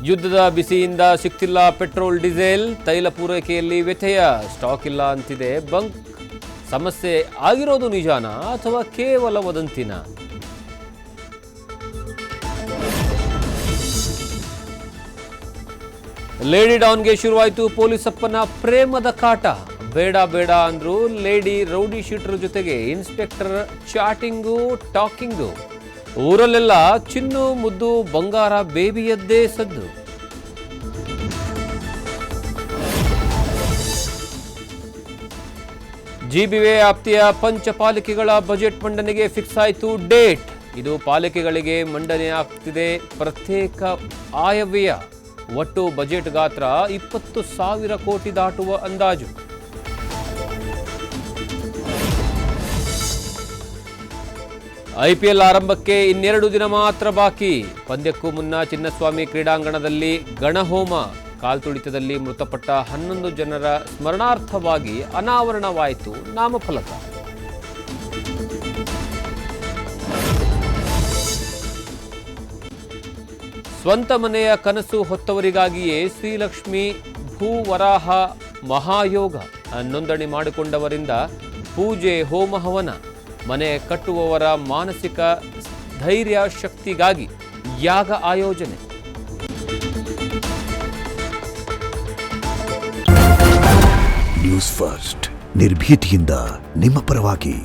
ಯುದ್ಧದ ಬಿಸಿಯಿಂದ ಸಿಗ್ತಿಲ್ಲ petrol diesel, ತೈಲ ಪೂರೈಕೆಯಲ್ಲಿ ವ್ಯತ್ಯಯ, ಸ್ಟಾಕ್ ಇಲ್ಲ ಅಂತಿದೆ ಬಂಕ್. ಸಮಸ್ಯೆ ಆಗಿರೋದು ನಿಜಾನಾ ಅಥವಾ ಕೇವಲ ವದಂತಿನ? ಲೇಡಿ ಡಾನ್ಗೆ ಶುರುವಾಯಿತು ಪೊಲೀಸಪ್ಪನ ಪ್ರೇಮದ ಕಾಟ. ಬೇಡ ಬೇಡ ಅಂದ್ರು ಲೇಡಿ ರೌಡಿ ಶೀಟರ್ ಜೊತೆಗೆ ಇನ್ಸ್ಪೆಕ್ಟರ್ ಚಾಟಿಂಗು ಟಾಕಿಂಗು. ಊರಲ್ಲೆಲ್ಲ ಚಿನ್ನು ಮುದ್ದು ಬಂಗಾರ ಬೇಬಿಯದ್ದೇ ಸದ್ದು. ಜಿಬಿವೆ ವ್ಯಾಪ್ತಿಯ ಪಂಚಪಾಲಿಕೆಗಳ ಬಜೆಟ್ ಮಂಡನೆಗೆ ಫಿಕ್ಸ್ ಆಯಿತು ಡೇಟ್. ಇದು ಪಾಲಿಕೆಗಳಿಗೆ ಮಂಡನೆ ಆಗ್ತಿದೆ ಪ್ರತ್ಯೇಕ ಆಯವ್ಯಯ. ಒಟ್ಟು ಬಜೆಟ್ ಗಾತ್ರ 20,000 ಕೋಟಿ ದಾಟುವ ಅಂದಾಜು. ಐಪಿಎಲ್ ಆರಂಭಕ್ಕೆ ಇನ್ನೆರಡು ದಿನ ಮಾತ್ರ ಬಾಕಿ. ಪಂದ್ಯಕ್ಕೂ ಮುನ್ನ ಚಿನ್ನಸ್ವಾಮಿ ಕ್ರೀಡಾಂಗಣದಲ್ಲಿ ಗಣಹೋಮ. ಕಾಲ್ತುಳಿತದಲ್ಲಿ ಮೃತಪಟ್ಟ 11 ಜನರ ಸ್ಮರಣಾರ್ಥವಾಗಿ ಅನಾವರಣವಾಯಿತು ನಾಮಫಲಕ. ಸ್ವಂತ ಮನೆಯ ಕನಸು ಹೊತ್ತವರಿಗಾಗಿಯೇ ಶ್ರೀಲಕ್ಷ್ಮಿ ಭೂವರಾಹ ಮಹಾಯೋಗ. ನೋಂದಣಿ ಮಾಡಿಕೊಂಡವರಿಂದ ಪೂಜೆ ಹೋಮ ಹವನ. ಮನೆ ಕಟ್ಟುವವರ ಮಾನಸಿಕ ಧೈರ್ಯ ಶಕ್ತಿಗಾಗಿ ಯಾಗ ಆಯೋಜನೆ. ನ್ಯೂಸ್ ಫಸ್ಟ್ ನಿರ್ಭೀತಿಯಿಂದ ನಿಮ್ಮ ಪರವಾಗಿ.